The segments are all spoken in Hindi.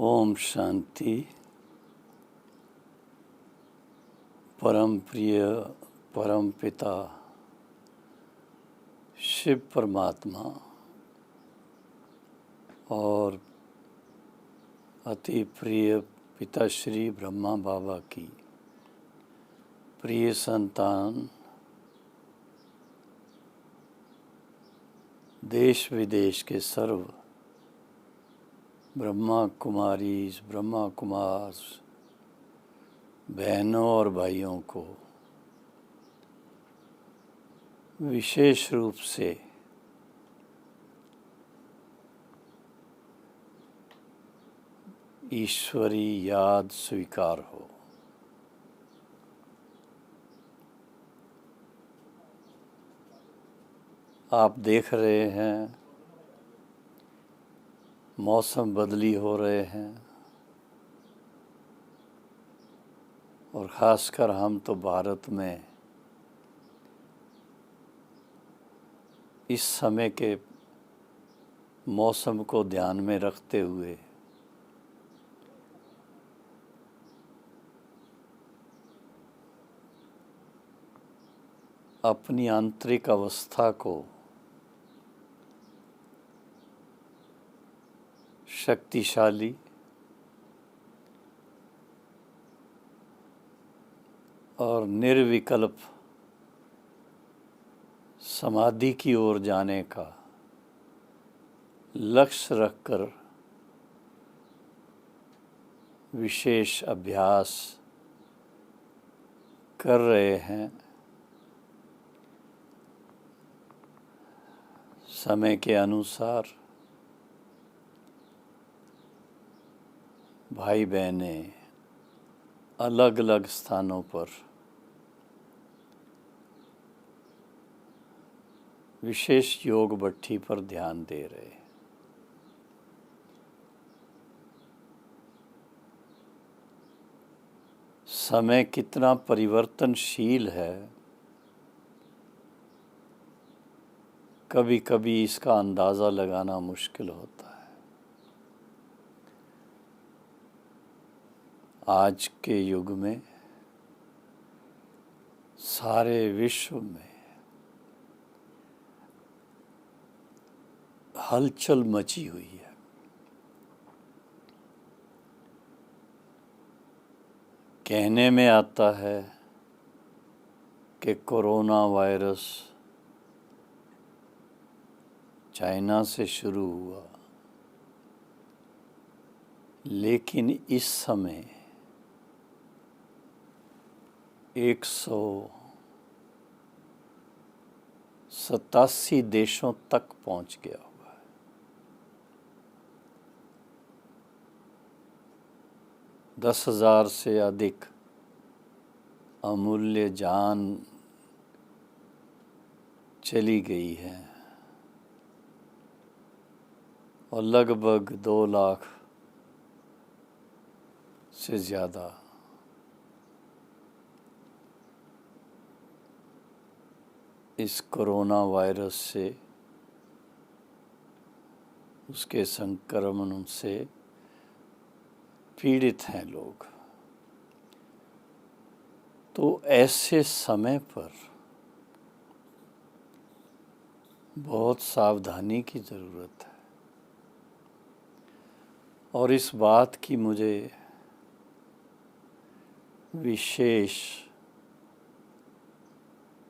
ओम शांति। परम प्रिय परम पिता शिव परमात्मा और अति प्रिय पिताश्री ब्रह्मा बाबा की प्रिय संतान देश विदेश के सर्व ब्रह्मा कुमारीज ब्रह्मा कुमार बहनों और भाइयों को विशेष रूप से ईश्वरी याद स्वीकार हो। आप देख रहे हैं मौसम बदली हो रहे हैं और ख़ासकर हम तो भारत में इस समय के मौसम को ध्यान में रखते हुए अपनी आंतरिक अवस्था को शक्तिशाली और निर्विकल्प समाधि की ओर जाने का लक्ष्य रखकर विशेष अभ्यास कर रहे हैं। समय के अनुसार भाई बहनें अलग अलग स्थानों पर विशेष योग भट्ठी पर ध्यान दे रहे हैं। समय कितना परिवर्तनशील है, कभी कभी इसका अंदाज़ा लगाना मुश्किल होता है। आज के युग में सारे विश्व में हलचल मची हुई है। कहने में आता है कि कोरोना वायरस चाइना से शुरू हुआ, लेकिन इस समय 187 देशों तक पहुंच गया हुआ है। दस 10,000 से अधिक अमूल्य जान चली गई है और लगभग 2 लाख से ज़्यादा इस कोरोना वायरस से, उसके संक्रमण से पीड़ित हैं लोग। तो ऐसे समय पर बहुत सावधानी की ज़रूरत है और इस बात की मुझे विशेष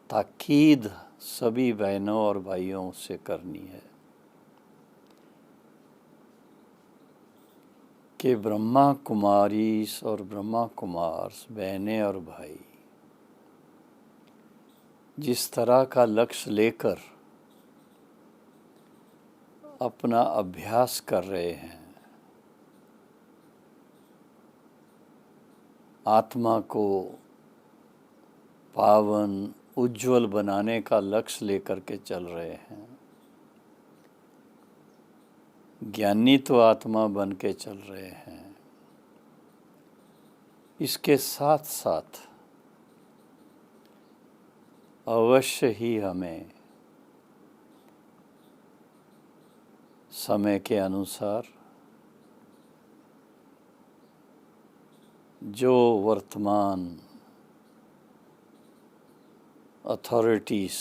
ताकीद सभी बहनों और भाइयों से करनी है कि ब्रह्मा कुमारीस और ब्रह्मा कुमार्स बहनें और भाई जिस तरह का लक्ष्य लेकर अपना अभ्यास कर रहे हैं, आत्मा को पावन उज्जवल बनाने का लक्ष्य लेकर के चल रहे हैं। ज्ञानी तो आत्मा बन के चल रहे हैं, इसके साथ साथ अवश्य ही हमें समय के अनुसार जो वर्तमान अथॉरिटीज़,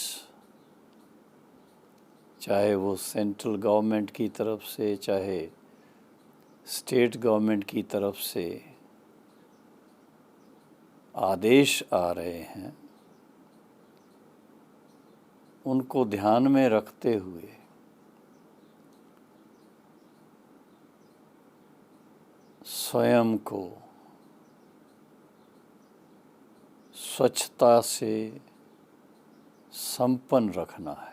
चाहे वो सेंट्रल गवर्नमेंट की तरफ से चाहे स्टेट गवर्नमेंट की तरफ से आदेश आ रहे हैं, उनको ध्यान में रखते हुए स्वयं को स्वच्छता से संपन्न रखना है।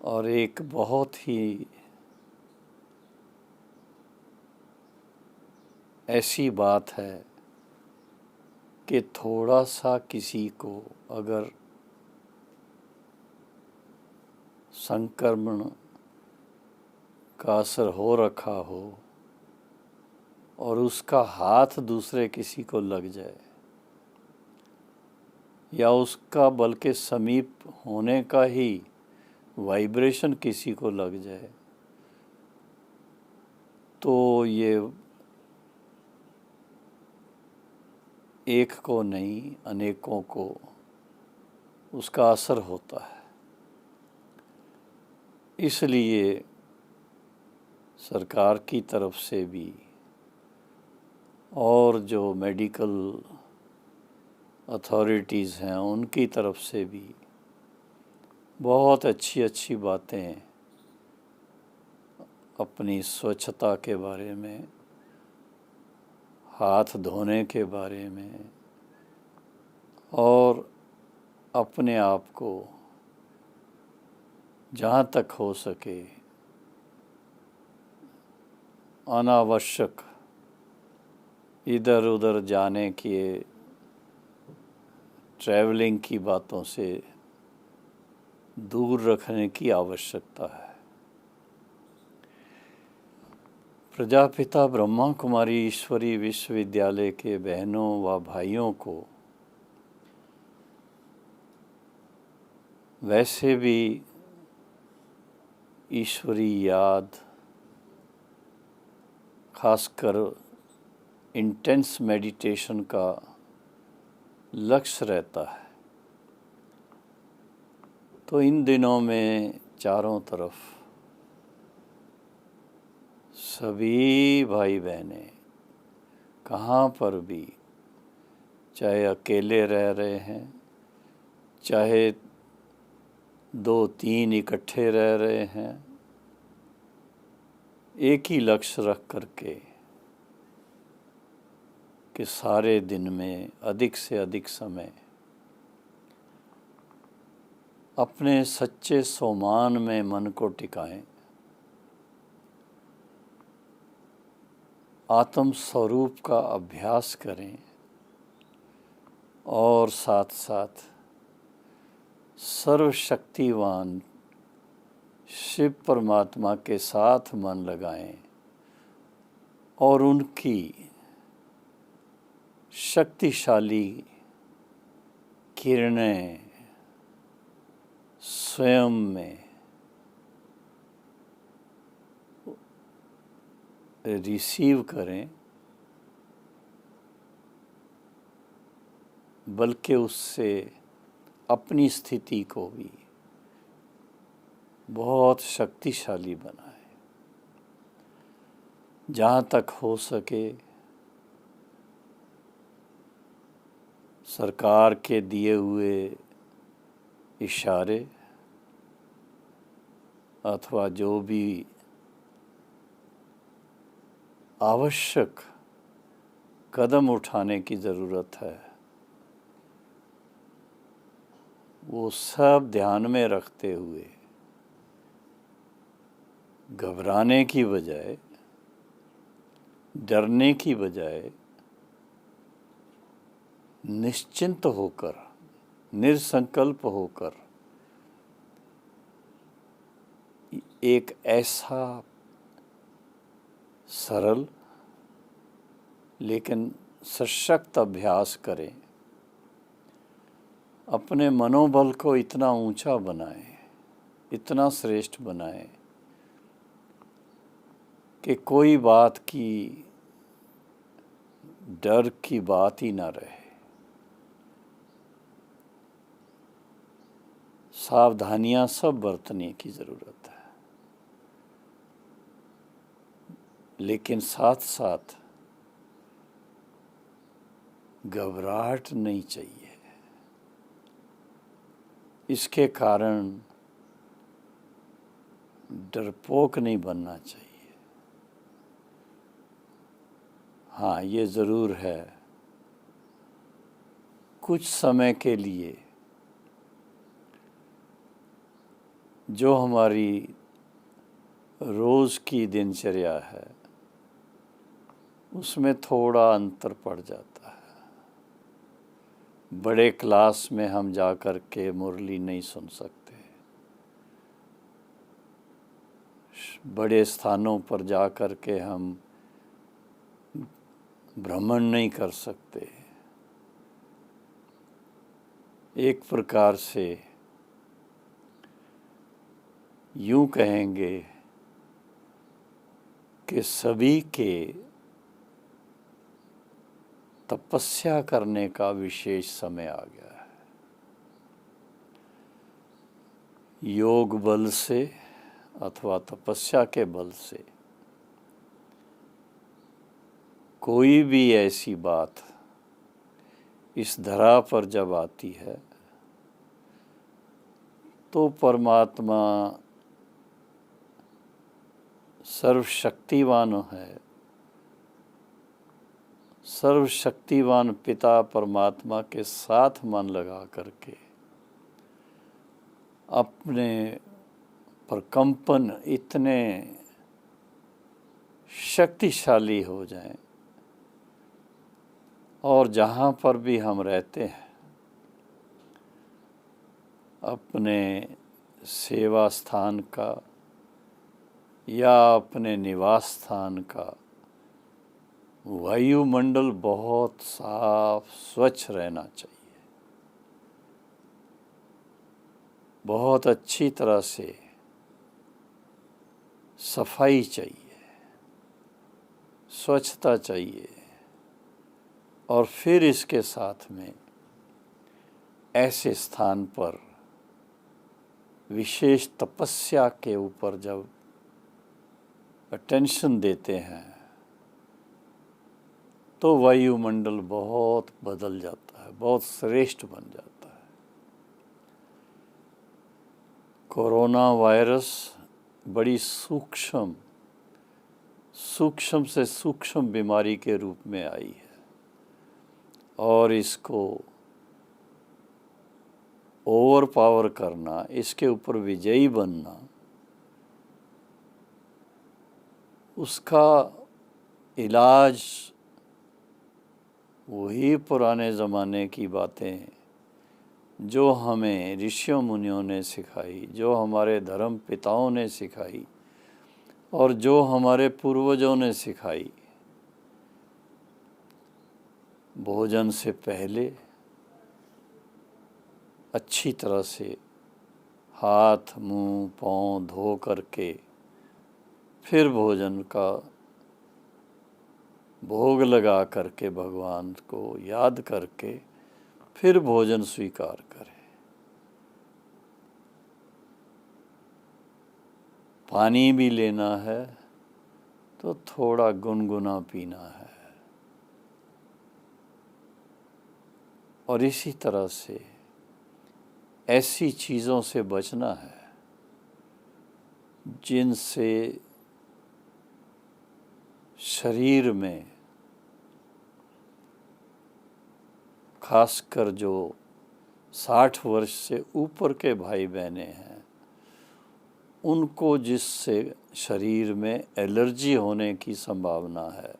और एक बहुत ही ऐसी बात है कि थोड़ा सा किसी को अगर संक्रमण का असर हो रखा हो और उसका हाथ दूसरे किसी को लग जाए या उसका बल्कि समीप होने का ही वाइब्रेशन किसी को लग जाए, तो ये एक को नहीं अनेकों को उसका असर होता है। इसलिए सरकार की तरफ से भी और जो मेडिकल अथॉरिटीज़ हैं उनकी तरफ से भी बहुत अच्छी अच्छी बातें अपनी स्वच्छता के बारे में, हाथ धोने के बारे में और अपने आप को जहाँ तक हो सके अनावश्यक इधर उधर जाने की, ट्रैवलिंग की बातों से दूर रखने की आवश्यकता है। प्रजापिता ब्रह्मा कुमारी ईश्वरी विश्वविद्यालय के बहनों व भाइयों को वैसे भी ईश्वरी याद, खासकर इंटेंस मेडिटेशन का लक्ष्य रहता है। तो इन दिनों में चारों तरफ सभी भाई बहनें कहाँ पर भी, चाहे अकेले रह रहे हैं, चाहे 2-3 इकट्ठे रह रहे हैं, एक ही लक्ष्य रख करके कि सारे दिन में अधिक से अधिक समय अपने सच्चे सोमान में मन को टिकाएं, आत्म स्वरूप का अभ्यास करें और साथ साथ सर्वशक्तिवान शिव परमात्मा के साथ मन लगाएं और उनकी शक्तिशाली किरणें स्वयं में रिसीव करें, बल्कि उससे अपनी स्थिति को भी बहुत शक्तिशाली बनाएं। जहाँ तक हो सके सरकार के दिए हुए इशारे अथवा जो भी आवश्यक कदम उठाने की ज़रूरत है वो सब ध्यान में रखते हुए घबराने की बजाय, डरने की बजाय निश्चिंत होकर, निसंकल्प होकर एक ऐसा सरल लेकिन सशक्त अभ्यास करें, अपने मनोबल को इतना ऊंचा बनाएं, इतना श्रेष्ठ बनाएं कि कोई बात की डर की बात ही ना रहे। सावधानियां सब बरतने की ज़रूरत है, लेकिन साथ साथ घबराहट नहीं चाहिए। इसके कारण डरपोक नहीं बनना चाहिए। हाँ, ये ज़रूर है, कुछ समय के लिए जो हमारी रोज़ की दिनचर्या है उसमें थोड़ा अंतर पड़ जाता है। बड़े क्लास में हम जा कर के मुरली नहीं सुन सकते, बड़े स्थानों पर जा कर के हम भ्रमण नहीं कर सकते। एक प्रकार से यूं कहेंगे कि सभी के तपस्या करने का विशेष समय आ गया है। योग बल से अथवा तपस्या के बल से कोई भी ऐसी बात इस धरा पर जब आती है तो परमात्मा सर्वशक्तिवान है। सर्वशक्तिवान पिता परमात्मा के साथ मन लगा करके अपने प्रकंपन इतने शक्तिशाली हो जाएं और जहाँ पर भी हम रहते हैं अपने सेवा स्थान का या अपने निवास स्थान का वायुमंडल बहुत साफ स्वच्छ रहना चाहिए। बहुत अच्छी तरह से सफाई चाहिए, स्वच्छता चाहिए, और फिर इसके साथ में ऐसे स्थान पर विशेष तपस्या के ऊपर जब अटेंशन देते हैं तो वायुमंडल बहुत बदल जाता है, बहुत श्रेष्ठ बन जाता है। कोरोना वायरस बड़ी सूक्ष्म से सूक्ष्म बीमारी के रूप में आई है और इसको ओवर पावर करना, इसके ऊपर विजयी बनना, उसका इलाज वही पुराने ज़माने की बातें जो हमें ऋषियों मुनियों ने सिखाई, जो हमारे धर्म पिताओं ने सिखाई और जो हमारे पूर्वजों ने सिखाई। भोजन से पहले अच्छी तरह से हाथ मुंह पाँव धो करके फिर भोजन का भोग लगा करके भगवान को याद करके फिर भोजन स्वीकार करें। पानी भी लेना है तो थोड़ा गुनगुना पीना है। और इसी तरह से ऐसी चीज़ों से बचना है जिनसे शरीर में, खासकर जो 60 वर्ष से ऊपर के भाई बहने हैं, उनको जिससे शरीर में एलर्जी होने की संभावना है,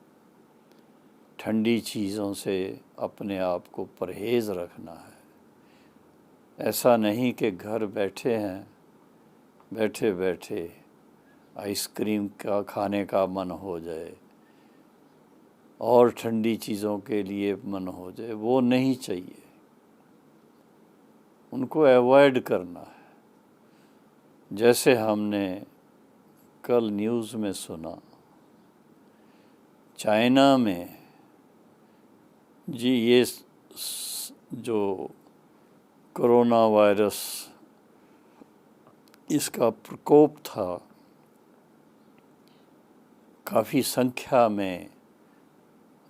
ठंडी चीज़ों से अपने आप को परहेज़ रखना है। ऐसा नहीं कि घर बैठे हैं, बैठे बैठे आइसक्रीम का खाने का मन हो जाए और ठंडी चीज़ों के लिए मन हो जाए, वो नहीं चाहिए। उनको अवॉइड करना है। जैसे हमने कल न्यूज़ में सुना चाइना में जी ये जो कोरोना वायरस इसका प्रकोप था, काफ़ी संख्या में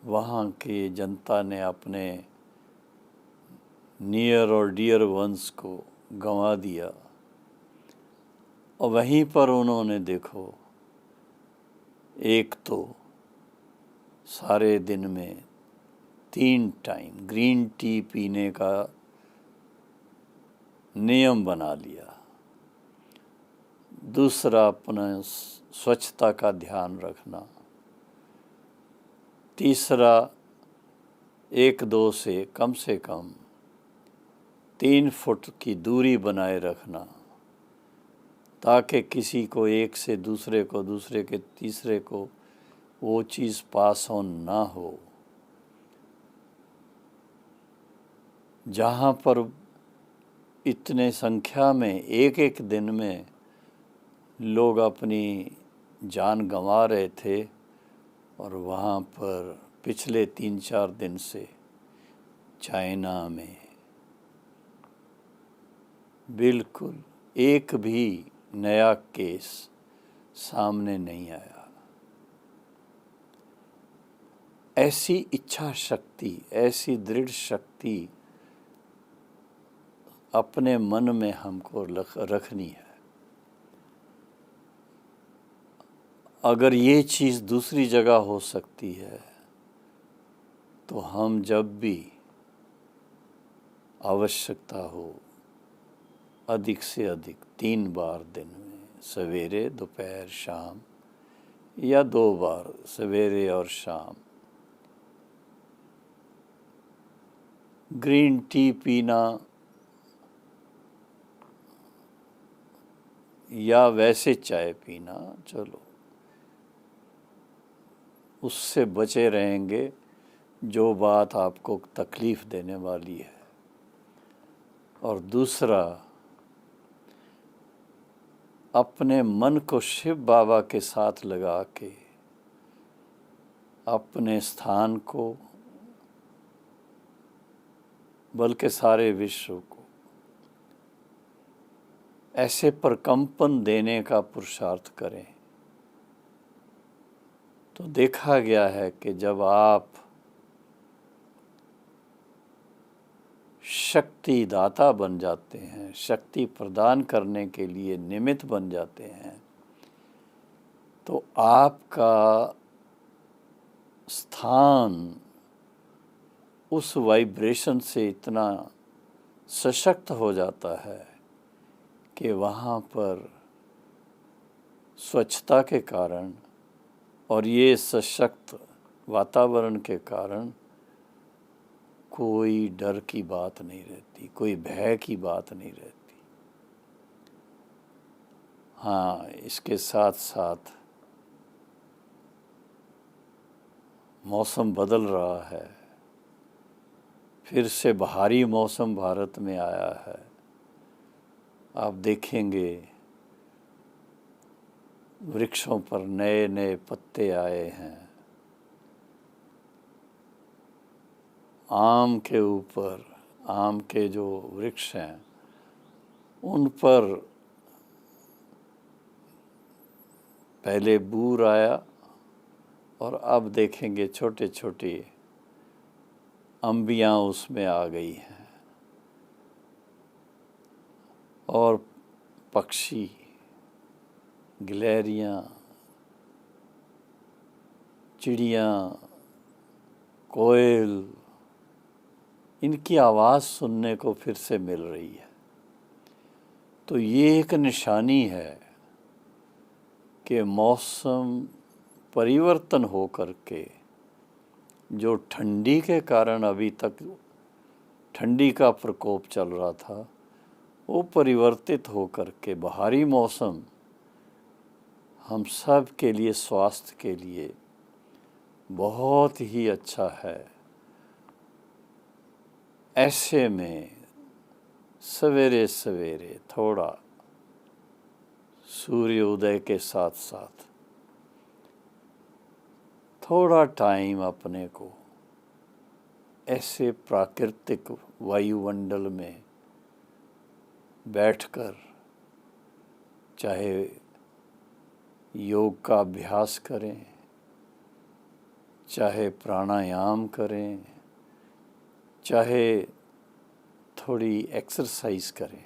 वहाँ की जनता ने अपने नियर और डियर वंस को गंवा दिया। और वहीं पर उन्होंने देखो, एक तो सारे दिन में 3 टाइम ग्रीन टी पीने का नियम बना लिया। दूसरा, अपना स्वच्छता का ध्यान रखना। तीसरा, 1-2 से कम 3 फुट की दूरी बनाए रखना, ताकि किसी को एक से दूसरे को, दूसरे के तीसरे को वो चीज़ पास ऑन ना हो। जहाँ पर इतने संख्या में एक दिन में लोग अपनी जान गंवा रहे थे, और वहाँ पर पिछले 3-4 दिन से चाइना में बिल्कुल एक भी नया केस सामने नहीं आया। ऐसी इच्छा शक्ति, ऐसी दृढ़ शक्ति अपने मन में हमको रखनी है। अगर ये चीज़ दूसरी जगह हो सकती है, तो हम जब भी आवश्यकता हो, अधिक से अधिक 3 बार दिन में, सवेरे, दोपहर, शाम, या 2 बार सवेरे और शाम, ग्रीन टी पीना या वैसे चाय पीना, चलो उससे बचे रहेंगे जो बात आपको तकलीफ़ देने वाली है। और दूसरा, अपने मन को शिव बाबा के साथ लगा के अपने स्थान को, बल्कि सारे विश्व को ऐसे प्रकंपन देने का पुरुषार्थ करें। तो देखा गया है कि जब आप शक्ति दाता बन जाते हैं, शक्ति प्रदान करने के लिए निमित्त बन जाते हैं, तो आपका स्थान उस वाइब्रेशन से इतना सशक्त हो जाता है कि वहाँ पर स्वच्छता के कारण और ये सशक्त वातावरण के कारण कोई डर की बात नहीं रहती, कोई भय की बात नहीं रहती। हाँ, इसके साथ साथ मौसम बदल रहा है, फिर से बहारी मौसम भारत में आया है। आप देखेंगे वृक्षों पर नए नए पत्ते आए हैं, आम के ऊपर, आम के जो वृक्ष हैं उन पर पहले बूर आया, और अब देखेंगे छोटे छोटे अंबियाँ उसमें आ गई हैं, और पक्षी, गिलहरियाँ, चिड़ियाँ, कोयल, इनकी आवाज़ सुनने को फिर से मिल रही है। तो ये एक निशानी है कि मौसम परिवर्तन हो कर के, जो ठंडी के कारण अभी तक ठंडी का प्रकोप चल रहा था, वो परिवर्तित हो कर के बहारी मौसम हम सब के लिए, स्वास्थ्य के लिए बहुत ही अच्छा है। ऐसे में सवेरे सवेरे थोड़ा सूर्योदय के साथ साथ थोड़ा टाइम अपने को ऐसे प्राकृतिक वायुमंडल में बैठकर चाहे योग का अभ्यास करें, चाहे प्राणायाम करें, चाहे थोड़ी एक्सरसाइज करें,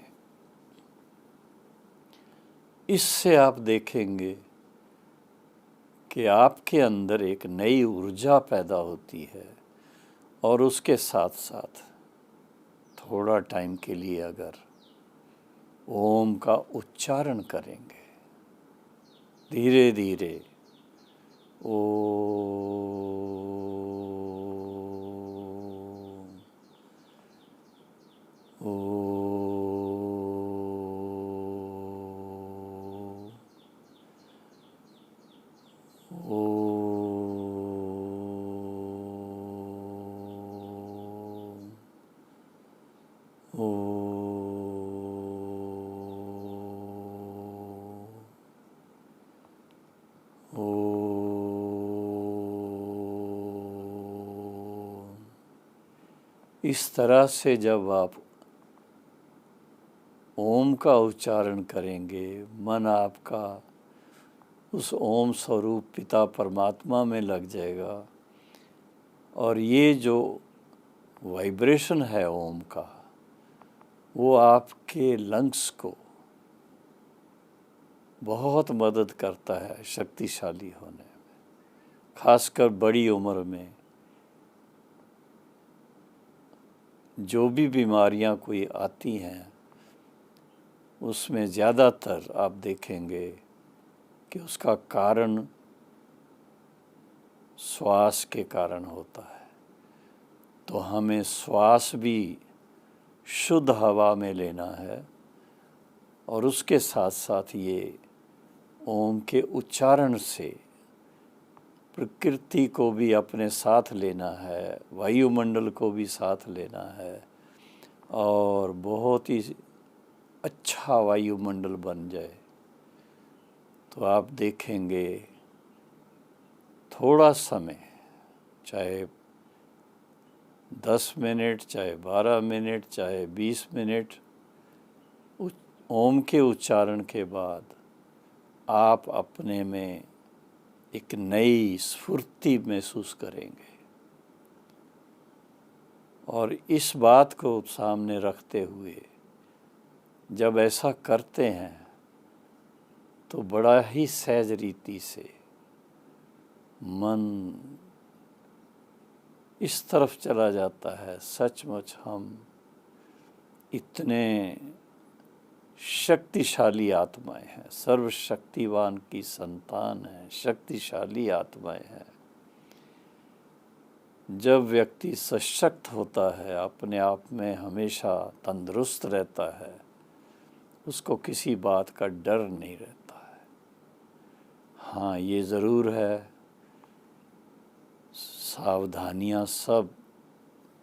इससे आप देखेंगे कि आपके अंदर एक नई ऊर्जा पैदा होती है। और उसके साथ साथ थोड़ा टाइम के लिए अगर ओम का उच्चारण करेंगे धीरे धीरे, इस तरह से जब आप ओम का उच्चारण करेंगे, मन आपका उस ओम स्वरूप पिता परमात्मा में लग जाएगा और ये जो वाइब्रेशन है ओम का, वो आपके लंग्स को बहुत मदद करता है शक्तिशाली होने में। खासकर बड़ी उम्र में जो भी बीमारियां कोई आती हैं उसमें ज़्यादातर आप देखेंगे कि उसका कारण श्वास के कारण होता है। तो हमें श्वास भी शुद्ध हवा में लेना है और उसके साथ साथ ये ओम के उच्चारण से प्रकृति को भी अपने साथ लेना है, वायुमंडल को भी साथ लेना है और बहुत ही अच्छा वायुमंडल बन जाए तो आप देखेंगे थोड़ा समय, चाहे 10 मिनट, चाहे 12 मिनट, चाहे 20 मिनट, ओम के उच्चारण के बाद आप अपने में एक नई स्फूर्ति महसूस करेंगे। और इस बात को सामने रखते हुए जब ऐसा करते हैं तो बड़ा ही सहज रीति से मन इस तरफ चला जाता है, सचमुच हम इतने शक्तिशाली आत्माएं हैं, सर्वशक्तिवान की संतान है, शक्तिशाली आत्माएं हैं। जब व्यक्ति सशक्त होता है, अपने आप में हमेशा तंदुरुस्त रहता है, उसको किसी बात का डर नहीं रहता है। हाँ, ये ज़रूर है, सावधानियाँ सब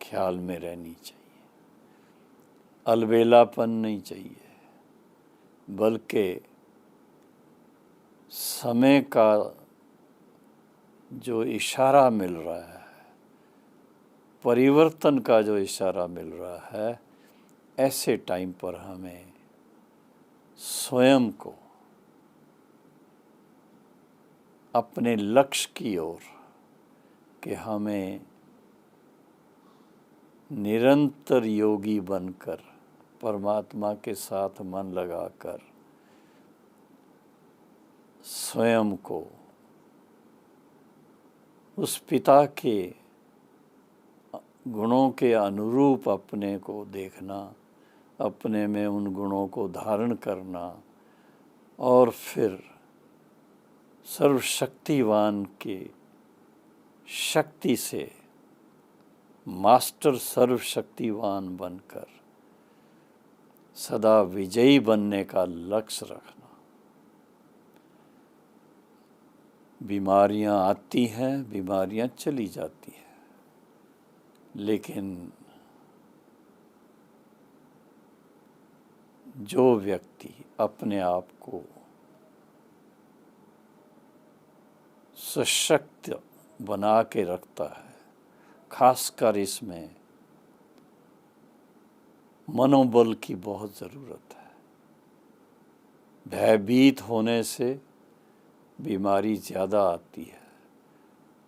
ख्याल में रहनी चाहिए, अलबेलापन नहीं चाहिए, बल्कि समय का जो इशारा मिल रहा है, परिवर्तन का जो इशारा मिल रहा है, ऐसे टाइम पर हमें स्वयं को अपने लक्ष्य की ओर कि हमें निरंतर योगी बनकर परमात्मा के साथ मन लगाकर स्वयं को उस पिता के गुणों के अनुरूप अपने को देखना, अपने में उन गुणों को धारण करना और फिर सर्वशक्तिवान के शक्ति से मास्टर सर्वशक्तिवान बनकर सदा विजयी बनने का लक्ष्य रखना। बीमारियां आती हैं, बीमारियां चली जाती हैं, लेकिन जो व्यक्ति अपने आप को सशक्त बना के रखता है। खासकर इसमें मनोबल की बहुत ज़रूरत है। भयभीत होने से बीमारी ज़्यादा आती है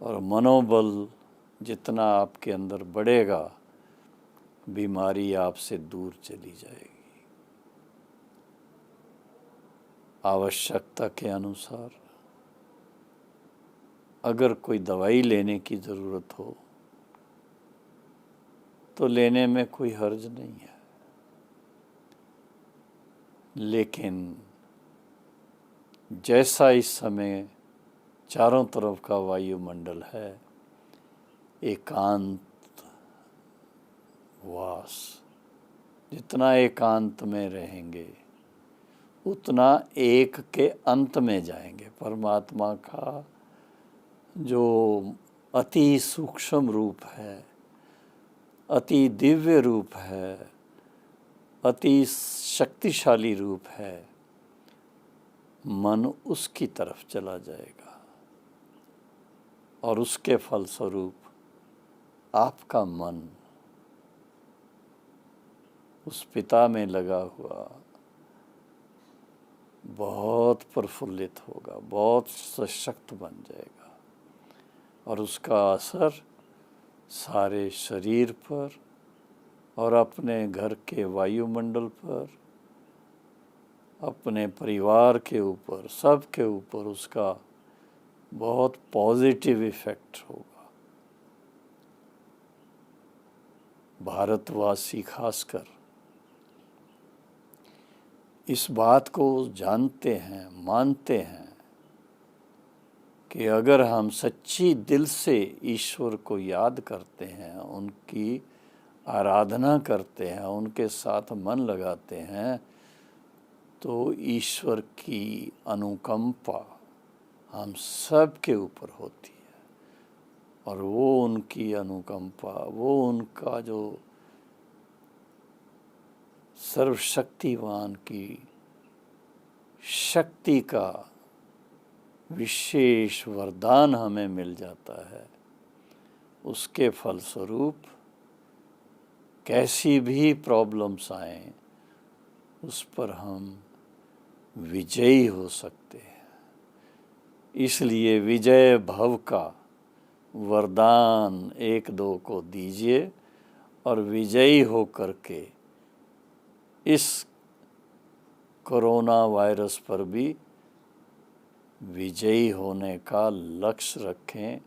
और मनोबल जितना आपके अंदर बढ़ेगा, बीमारी आपसे दूर चली जाएगी। आवश्यकता के अनुसार अगर कोई दवाई लेने की ज़रूरत हो तो लेने में कोई हर्ज नहीं है, लेकिन जैसा इस समय चारों तरफ का वायुमंडल है, एकांत वास, जितना एकांत में रहेंगे उतना एक के अंत में जाएंगे। परमात्मा का जो अति सूक्ष्म रूप है, अति दिव्य रूप है, अति शक्तिशाली रूप है, मन उसकी तरफ चला जाएगा और उसके फलस्वरूप आपका मन उस पिता में लगा हुआ बहुत प्रफुल्लित होगा, बहुत सशक्त बन जाएगा और उसका असर सारे शरीर पर और अपने घर के वायुमंडल पर, अपने परिवार के ऊपर, सब के ऊपर उसका बहुत पॉजिटिव इफ़ेक्ट होगा। भारतवासी खासकर इस बात को जानते हैं, मानते हैं कि अगर हम सच्ची दिल से ईश्वर को याद करते हैं, उनकी आराधना करते हैं, उनके साथ मन लगाते हैं, तो ईश्वर की अनुकंपा हम सब के ऊपर होती है और वो उनकी अनुकंपा, वो उनका जो सर्वशक्तिवान की शक्ति का विशेष वरदान हमें मिल जाता है। उसके फलस्वरूप कैसी भी प्रॉब्लम्स आएं, उस पर हम विजयी हो सकते हैं। इसलिए विजय भव का वरदान एक दो को दीजिए और विजयी हो करके इस कोरोना वायरस पर भी विजयी होने का लक्ष्य रखें,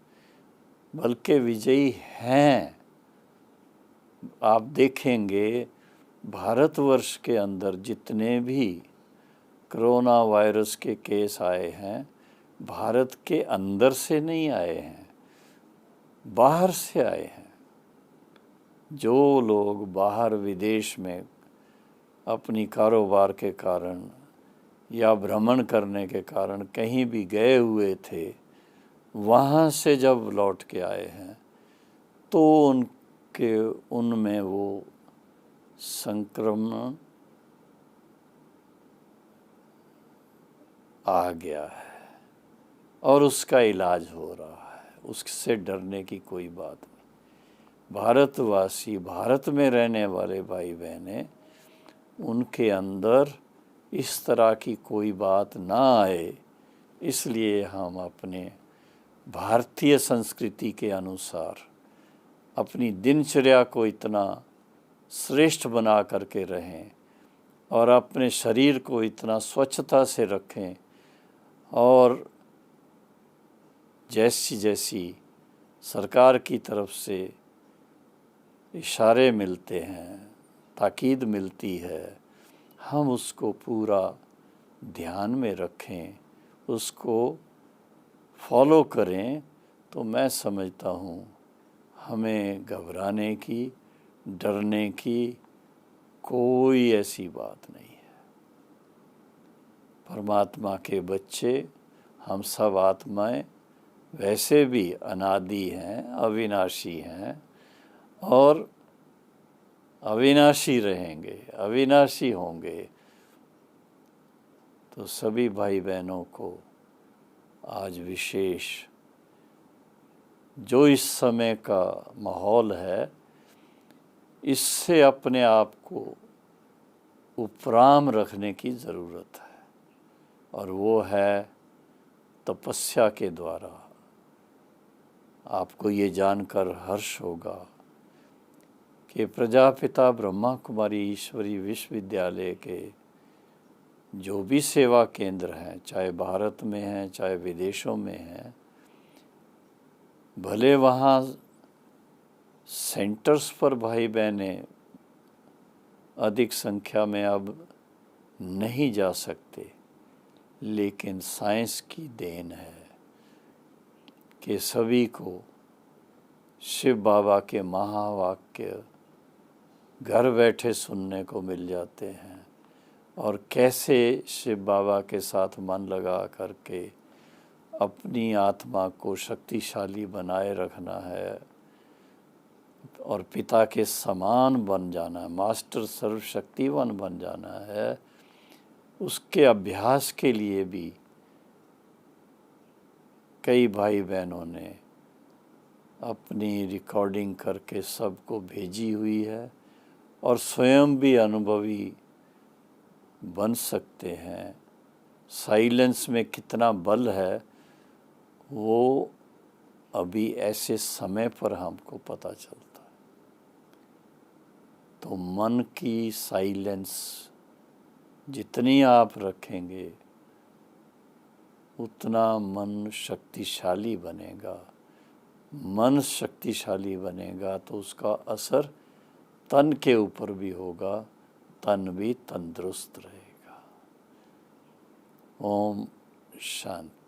बल्कि विजयी हैं। आप देखेंगे भारतवर्ष के अंदर जितने भी कोरोना वायरस के केस आए हैं, भारत के अंदर से नहीं आए हैं, बाहर से आए हैं। जो लोग बाहर विदेश में अपनी कारोबार के कारण या भ्रमण करने के कारण कहीं भी गए हुए थे, वहाँ से जब लौट के आए हैं तो उनमें वो संक्रमण आ गया है और उसका इलाज हो रहा है। उससे डरने की कोई बात नहीं। भारतवासी, भारत में रहने वाले भाई बहनें, उनके अंदर इस तरह की कोई बात ना आए, इसलिए हम अपने भारतीय संस्कृति के अनुसार अपनी दिनचर्या को इतना श्रेष्ठ बना करके रहें और अपने शरीर को इतना स्वच्छता से रखें और जैसी जैसी सरकार की तरफ से इशारे मिलते हैं, ताकीद मिलती है, हम उसको पूरा ध्यान में रखें, उसको फॉलो करें, तो मैं समझता हूँ हमें घबराने की, डरने की कोई ऐसी बात नहीं है। परमात्मा के बच्चे हम सब आत्माएं वैसे भी अनादि हैं, अविनाशी हैं और अविनाशी रहेंगे, अविनाशी होंगे। तो सभी भाई बहनों को आज विशेष जो इस समय का माहौल है, इससे अपने आप को उपराम रखने की ज़रूरत है, और वो है तपस्या के द्वारा। आपको ये जानकर हर्ष होगा कि प्रजापिता ब्रह्मा कुमारी ईश्वरी विश्वविद्यालय के जो भी सेवा केंद्र हैं, चाहे भारत में हैं चाहे विदेशों में हैं, भले वहाँ सेंटर्स पर भाई बहनें अधिक संख्या में अब नहीं जा सकते, लेकिन साइंस की देन है कि सभी को शिव बाबा के महावाक्य घर बैठे सुनने को मिल जाते हैं, और कैसे शिव बाबा के साथ मन लगा करके अपनी आत्मा को शक्तिशाली बनाए रखना है और पिता के समान बन जाना है, मास्टर सर्वशक्तिवान बन जाना है। उसके अभ्यास के लिए भी कई भाई बहनों ने अपनी रिकॉर्डिंग करके सबको भेजी हुई है, और स्वयं भी अनुभवी बन सकते हैं। साइलेंस में कितना बल है वो अभी ऐसे समय पर हमको पता चलता है। तो मन की साइलेंस जितनी आप रखेंगे उतना मन शक्तिशाली बनेगा। मन शक्तिशाली बनेगा तो उसका असर तन के ऊपर भी होगा, तन भी तंदुरुस्त रहेगा। ओम शांति।